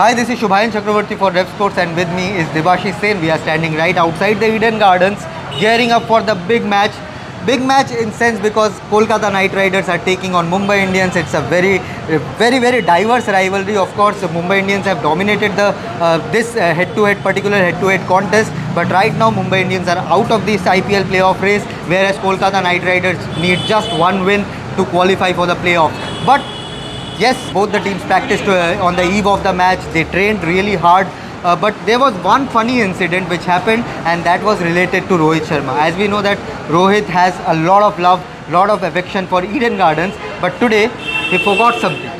Hi, this is Shubhayan Chakravarti for Rev Sports, and with me is Debashish Sen. We are standing right outside the Eden Gardens, gearing up for the big match. Big match in sense because Kolkata Knight Riders are taking on Mumbai Indians. It's a very diverse rivalry. Of course, the Mumbai Indians have dominated the this particular head-to-head contest. But right now, Mumbai Indians are out of this IPL playoff race, whereas Kolkata Knight Riders need just one win to qualify for the playoffs. But yes, both the teams practiced on the eve of the match. They trained really hard. But there was one funny incident which happened, and that was related to Rohit Sharma. As we know that Rohit has a lot of love, lot of affection for Eden Gardens, but today he forgot something.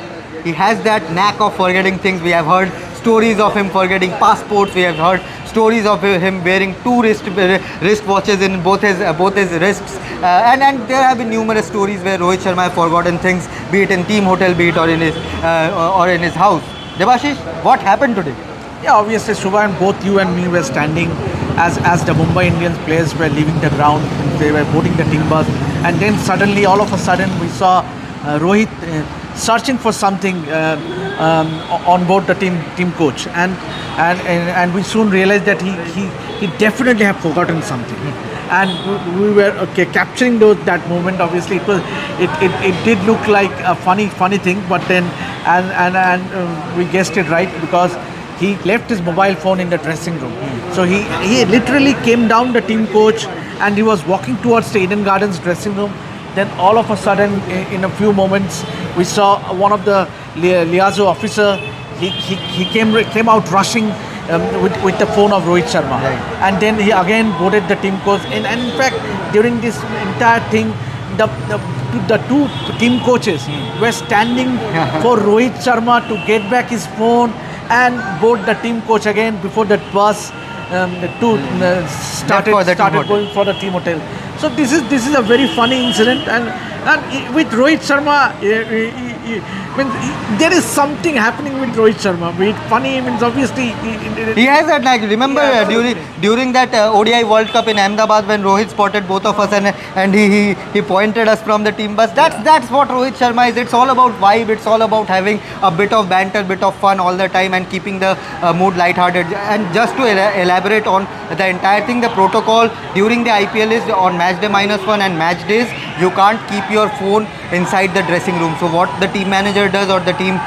He has that knack of forgetting things. We have heard stories of him forgetting passports. We have heard stories of him wearing two wrist watches in both his wrists, and there have been numerous stories where Rohit Sharma have forgotten things, be it in team hotel, be it or in his house. Debashish, what happened today? Yeah, obviously, Shubha, and both you and me were standing as the Mumbai Indians players were leaving the ground. They were boarding the team bus, and then suddenly, all of a sudden, we saw Rohit searching for something on board the team coach, and we soon realized that he definitely had forgotten something. And we were capturing that moment. Obviously, it did look like a funny thing, but then and we guessed it right because he left his mobile phone in the dressing room. So he literally came down the team coach and he was walking towards the Eden Gardens dressing room. Then all of a sudden, in a few moments, we saw one of the liaison officer. He came out rushing with the phone of Rohit Sharma, right. And then he again boarded the team coach. And in fact, during this entire thing, the two team coaches were standing for Rohit Sharma to get back his phone and board the team coach again before that bus started going for the team hotel. So this is a very funny incident, and with Rohit Sharma, there is something happening with Rohit Sharma. With funny means obviously he has that knack. Remember during that ODI World Cup in Ahmedabad when Rohit spotted both of us and he pointed us from the team bus. That's what Rohit Sharma is. It's all about vibe. It's all about having a bit of banter, bit of fun all the time, and keeping the mood lighthearted. And just to elaborate on the entire thing, the protocol during the IPL is on match day -1 and match days you can't keep your phone inside the dressing room. So what the team manager does, or the team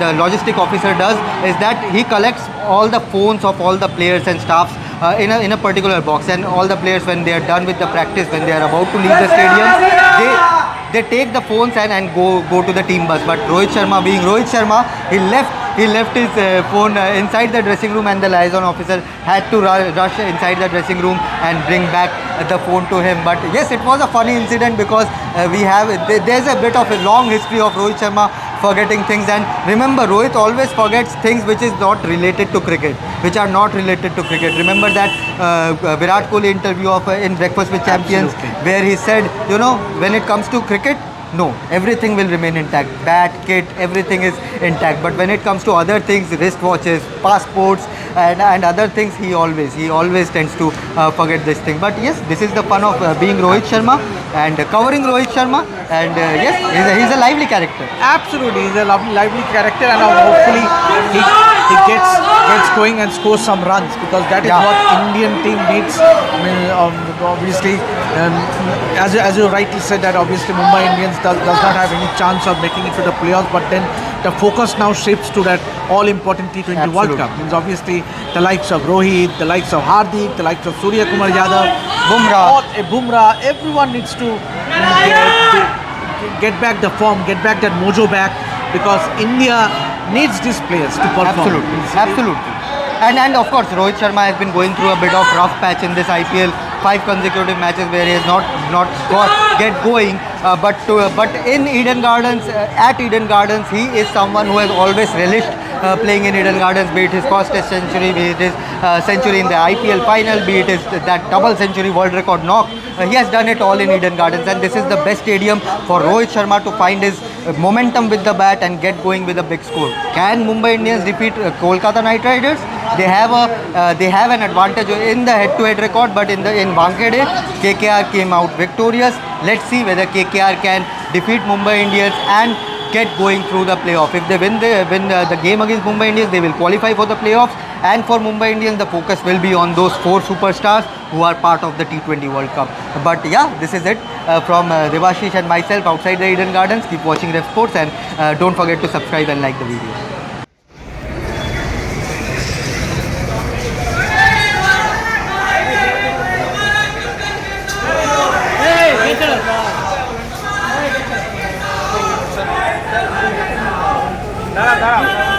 the logistic officer does, is that he collects all the phones of all the players and staffs in a particular box, and all the players, when they are done with the practice, when they are about to leave the stadium, they take the phones and go to the team bus. But Rohit Sharma, being Rohit Sharma, he left his phone inside the dressing room, and the liaison officer had to rush inside the dressing room and bring back the phone to him. But yes, it was a funny incident because there's a bit of a long history of Rohit Sharma forgetting things. And remember, Rohit always forgets things which is not related to cricket, which are not related to cricket. Remember that Virat Kohli interview in Breakfast with Champions, Absolutely. where he said, when it comes to cricket, no, everything will remain intact. Bat, kit, everything is intact. But when it comes to other things, wristwatches, passports, and other things, he always tends to forget this thing. But yes, this is the fun of being Rohit Sharma and covering Rohit Sharma. And yes, he's a lively character. absolutely he's a lively character, and hopefully he gets going and scores some runs, because that is what Indian team needs. I mean, obviously, as you rightly said, that obviously Mumbai Indians does not have any chance of making it to the playoffs, but then the focus now shifts to that all-important T20 World Cup. Means obviously the likes of Rohit, the likes of Hardik, the likes of Surya Kumar Yadav, Bumrah, everyone needs to get back the form, get back that mojo back, because India needs these players to perform. Absolutely. And of course, Rohit Sharma has been going through a bit of rough patch in this IPL. 5 consecutive matches where he has not get going. But in Eden Gardens, at Eden Gardens, he is someone who has always relished playing in Eden Gardens, be it his first Test century, be it his century in the IPL final, be it his that double century world record knock. He has done it all in Eden Gardens, and this is the best stadium for Rohit Sharma to find his momentum with the bat and get going with a big score. Can Mumbai Indians defeat Kolkata Knight Riders? They have an advantage in the head-to-head record, but in Wankhede, KKR came out victorious. Let's see whether KKR can defeat Mumbai Indians and get going through the playoff. If they win the game against Mumbai Indians, they will qualify for the playoffs. And for Mumbai Indians, the focus will be on those 4 superstars who are part of the T20 World Cup. But yeah, this is it from Devashish and myself outside the Eden Gardens. Keep watching Ref Sports and don't forget to subscribe and like the video. দাঁড়া